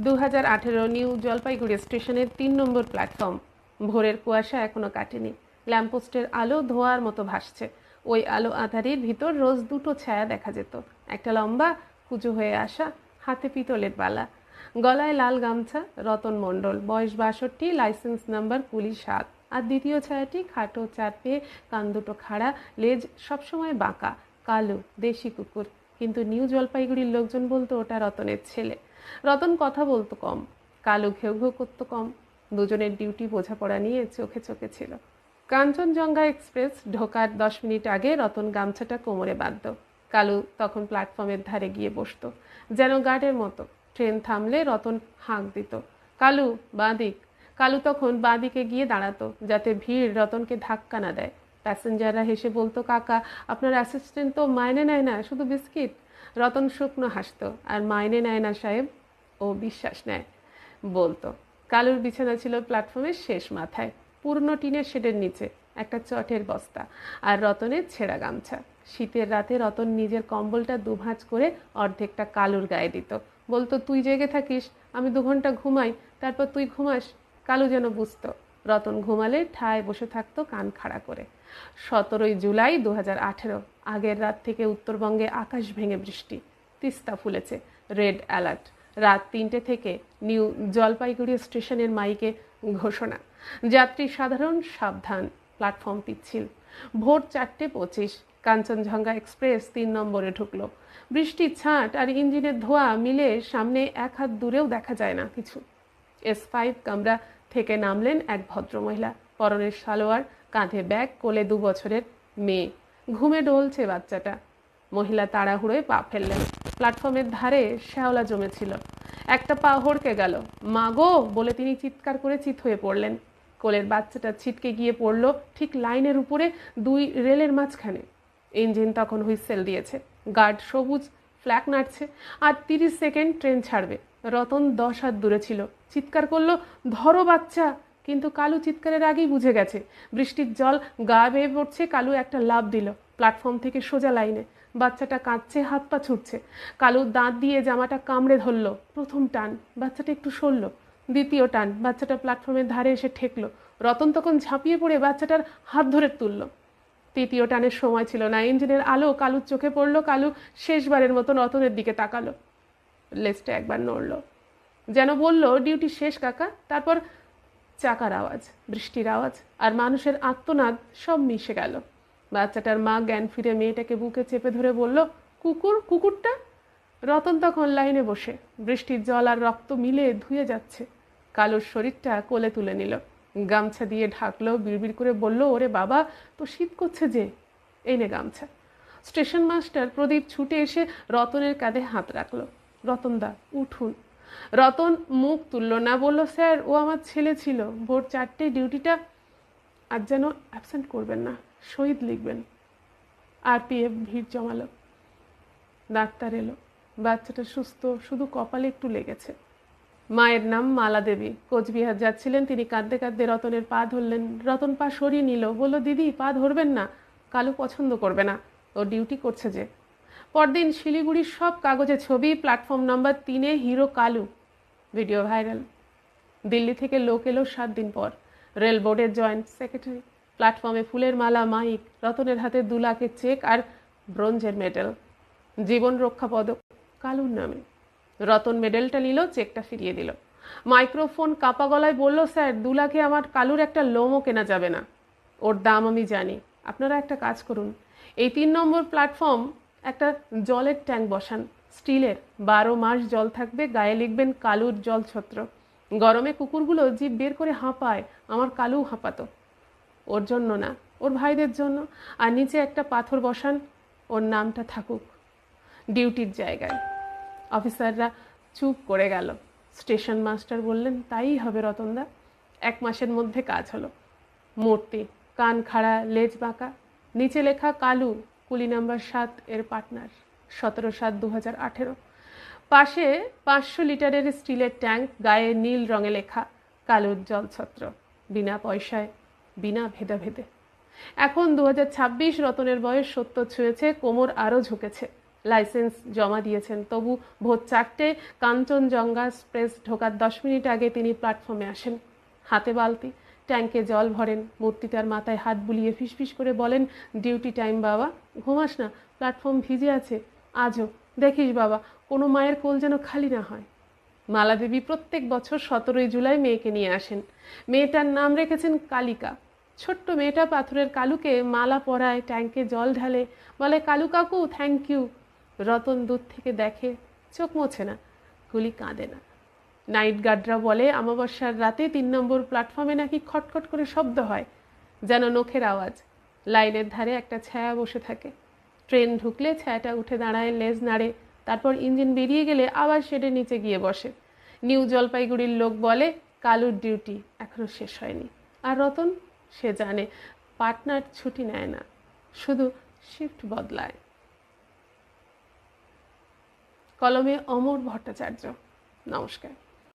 2018 new Jalpaiguri স্টেশনের 3 নম্বর platform. ভোরের কুয়াশা এখনো কাটেনি। ল্যাম্পপোস্টের আলো ধোঁয়ার মতো ভাসছে। ওই আলো আঁধারির ভিতর রোজ দুটো ছায়া দেখা যেত। একটা লম্বা, কুঁজো হয়ে আসা, হাতে পিতলের বালা, গলায় লাল গামছা, রতন মণ্ডল, বয়স 62, লাইসেন্স নাম্বার 27। আর দ্বিতীয় ছায়াটি খাটো, চার পেয়ে, কান দুটো খাড়া, লেজ সবসময় বাঁকা, কালো, দেশি কুকুর। কিন্তু নিউ জলপাইগুড়ির লোকজন বলতো ওটা রতনের ছেলে। রতন কথা বলতো কম, কালু ঘেউ ঘেউ করতো কম। দুজনের ডিউটি বোঝাপড়া নিয়ে চোখে চোখে ছিল। কাঞ্চনজঙ্ঘা এক্সপ্রেস ঢোকার 10 মিনিট আগে রতন গামছাটা কোমরে বাঁধত। কালু তখন প্ল্যাটফর্মের ধারে গিয়ে বসতো, যেন গার্ডের মতো। ট্রেন থামলে রতন হাঁক দিত, কালু বাঁ দিক। কালু তখন বাঁ দিকে গিয়ে দাঁড়াতো, যাতে ভিড় রতনকে ধাক্কা না দেয়। প্যাসেঞ্জাররা হেসে বলতো, কাকা আপনার অ্যাসিস্ট্যান্ট তো মাইনে নেয় না, শুধু বিস্কিট। রতন শুকনো হাসতো, আর মাইনে নেয় না সাহেব, ও বিশ্বাস নেয় বলতো। কালুর বিছানা ছিল প্ল্যাটফর্মের শেষ মাথায়, পুরনো টিনের শেডের নিচে, একটা চটের বস্তা আর রতনের ছেঁড়া গামছা। শীতের রাতে রতন নিজের কম্বলটা দুভাঁজ করে অর্ধেকটা কালুর গায়ে দিত, বলতো তুই জেগে থাকিস, আমি 2 ঘন্টা ঘুমাই, তারপর তুই ঘুমাস। কালু যেন বুঝতো। রতন ঘুমালে ঠায় বসে থাকতো কান খাড়া করে। 17 জুলাই 2018। আগের রাত থেকে উত্তরবঙ্গে আকাশ ভেঙে বৃষ্টি। তিস্তা ফুলেছে, রেড অ্যালার্ট। রাত 3টে থেকে নিউ জলপাইগুড়ি স্টেশনের মাইকে ঘোষণা, যাত্রী সাধারণ সাবধান, প্ল্যাটফর্ম পিচ্ছিল। ভোর 4:25 কাঞ্চনজঙ্ঘা এক্সপ্রেস 3 নম্বরে ঢুকলো। বৃষ্টির ছাঁট আর ইঞ্জিনের ধোঁয়া মিলে সামনে 1 হাত দূরেও দেখা যায় না কিছু। S5 কামরা থেকে নামলেন এক ভদ্রমহিলা, পরনের সালোয়ার, কাঁধে ব্যাগ, কোলে 2 বছরের মেয়ে। ঘুমে ডলছে বাচ্চাটা। মহিলা তাড়াহুড়োয় পা ফেললেন। প্ল্যাটফর্মের ধারে শ্যাওলা জমেছিল। একটা পা হড়কে গেল। মা গো বলে তিনি চিৎকার করে চিৎ হয়ে পড়লেন। কোলের বাচ্চাটা ছিটকে গিয়ে পড়ল ঠিক লাইনের উপরে, 2 রেলের মাঝখানে। ইঞ্জিন তখন হুইসেল দিয়েছে, গার্ড সবুজ ফ্ল্যাগ নাড়ছে, আর 30 সেকেন্ড ট্রেন ছাড়বে। রতন 10 হাত দূরে ছিল, চিৎকার করলো, ধরো বাচ্চা। কিন্তু কালু চিৎকারের আগেই বুঝে গেছে। বৃষ্টির জল গা বেয়ে পড়ছে। কালু একটা লাফ দিল প্ল্যাটফর্ম থেকে সোজা লাইনে। বাচ্চাটা কাঁদছে, হাত পা ছুটছে। কালু দাঁত দিয়ে জামাটা কামড়ে ধরল। প্রথম টান, বাচ্চাটা একটু সরল। দ্বিতীয় টান, বাচ্চাটা প্ল্যাটফর্মের ধারে এসে ঠেকলো। রতন তখন ঝাঁপিয়ে পড়ে বাচ্চাটার হাত ধরে তুলল। তৃতীয় টানের সময় ছিল না। ইঞ্জিনের আলো কালুর চোখে পড়ল। কালু শেষবারের মতন রতনের দিকে তাকালো, লেজটা একবার নড়ল, যেন বলল ডিউটি শেষ কাকা। তারপর চাকার আওয়াজ, বৃষ্টির আওয়াজ আর মানুষের আর্তনাদ সব মিশে গেল। বাচ্চাটার মা জ্ঞান ফিরে মেয়েটাকে বুকে চেপে ধরে বলল, কুকুর, কুকুরটা। রতন তখন লাইনে বসে, বৃষ্টির জল আর রক্ত মিলে ধুয়ে যাচ্ছে। কালুর শরীরটা কোলে তুলে নিল, গামছা দিয়ে ঢাকলো, বিড়বিড় করে বলল, ওরে বাবা তো শীত করছে যে, এই নে গামছা। স্টেশন মাস্টার প্রদীপ ছুটে এসে রতনের কাঁধে হাত রাখলো। রতনদা উঠুন। রতন মুখ তুলল না, বলল, স্যার ও আমার ছেলে ছিল। ভোর 4টে ডিউটিটা আজ যেন অ্যাবসেন্ট করবেন না, শহীদ লিখবেন। RPF ভিড় জমালো। ডাক্তার এলো। বাচ্চাটা সুস্থ, শুধু কপালে একটু লেগেছে। মায়ের নাম মালা দেবী। কোচবিহার যাচ্ছিলেন তিনি। কাঁদতে কাঁদতে রতনের পা ধরলেন। রতন পা সরিয়ে নিল, বলল, দিদি পা ধরবেন না, কালু পছন্দ করবে না, ও ডিউটি করছে যে। পরদিন শিলিগুড়ির সব কাগজে ছবি, প্ল্যাটফর্ম নম্বর 3-এ hero Kalu. Video viral. Delhi থেকে লোক এলো 7 দিন পর। রেল বোর্ডের জয়েন্ট সেক্রেটারি। প্ল্যাটফর্মে ফুলের মালা, মাইক, রতনের হাতে 2 লাখের চেক আর ব্রোঞ্জের মেডেল। জীবন রক্ষা পদক কালুর নামে। রতন মেডেলটা নিল, চেকটা ফিরিয়ে দিল। মাইক্রোফোন কাপা গলায় বলল, স্যার 2 লাখে আমার কালুর একটা লোমও কেনা যাবে না, ওর দাম আমি জানি। আপনারা একটা কাজ করুন, এই 3 নম্বর প্ল্যাটফর্ম একটা জলের ট্যাঙ্ক বসান, স্টিলের, 12 মাস জল থাকবে। গায়ে লিখবেন কালুর জলছত্র। গরমে কুকুরগুলো জিভ বের করে হাঁপায়, আমার কালু হাঁপাতো। ওর জন্য না, ওর ভাইদের জন্য। আর নিচে একটা পাথর বসান, ওর নামটা থাকুক ডিউটির জায়গায়। অফিসাররা চুপ করে গেল। স্টেশন মাস্টার বললেন, তাই হবে রতনদা। 1 মাসের মধ্যে কাজ হলো। মূর্তি, কান খাড়া, লেজ বাঁকা, নিচে লেখা কালু, কুলি নাম্বার 7 এর পার্টনার, 17/7/2018। পাশে 500 লিটারের স্টিলের ট্যাঙ্ক, গায়ে নীল রঙে লেখা কালুর জলছত্র। বিনা পয়সায়, বিনা ভেদাভেদে। এখন 2026, রতনের বয়স 70 ছুঁয়েছে, কোমর আরও ঝুঁকেছে। লাইসেন্স জমা দিয়েছেন, তবু ভোর 4টে কাঞ্চনজঙ্ঘা এক্সপ্রেস ঢোকার 10 মিনিট আগে তিনি প্ল্যাটফর্মে আসেন। হাতে বালতি, ট্যাঙ্কে জল ভরেন, মূর্তিটার মাথায় হাত বুলিয়ে ফিসফিস করে বলেন, ডিউটি টাইম বাবা, ঘুমাস না, প্ল্যাটফর্ম ভিজে আছে আজও, দেখিস বাবা কোনো মায়ের কোল যেন খালি না হয়। মালাদেবী প্রত্যেক বছর 17ই জুলাই মেয়েকে নিয়ে আসেন। মেয়েটার নাম রেখেছেন কালিকা। ছোট্ট মেয়েটা পাথরের কালুকে মালা পরায়, ট্যাঙ্কে জল ঢালে, বলে কালু কাকু থ্যাংক ইউ। রতন দূর থেকে দেখে, চোখ মোছে না, কুলি কাঁদে না। নাইট গার্ডরা বলে অমাবস্যার রাতে 3 নম্বর প্ল্যাটফর্মে নাকি খটখট করে শব্দ হয়, যেন নখের আওয়াজ। লাইনের ধারে একটা ছায়া বসে থাকে। ট্রেন ঢুকলে ছায়াটা উঠে দাঁড়ায়, লেজ নাড়ে, তারপর ইঞ্জিন বেরিয়ে গেলে আবার শেডের নিচে গিয়ে বসে। নিউ জলপাইগুড়ির লোক বলে কালুর ডিউটি এখনো শেষ হয়নি। আর রতন, সে জানে পার্টনার ছুটি নেয় না, শুধু শিফট বদলায়। কলমে অমর ভট্টাচার্য। নমস্কার।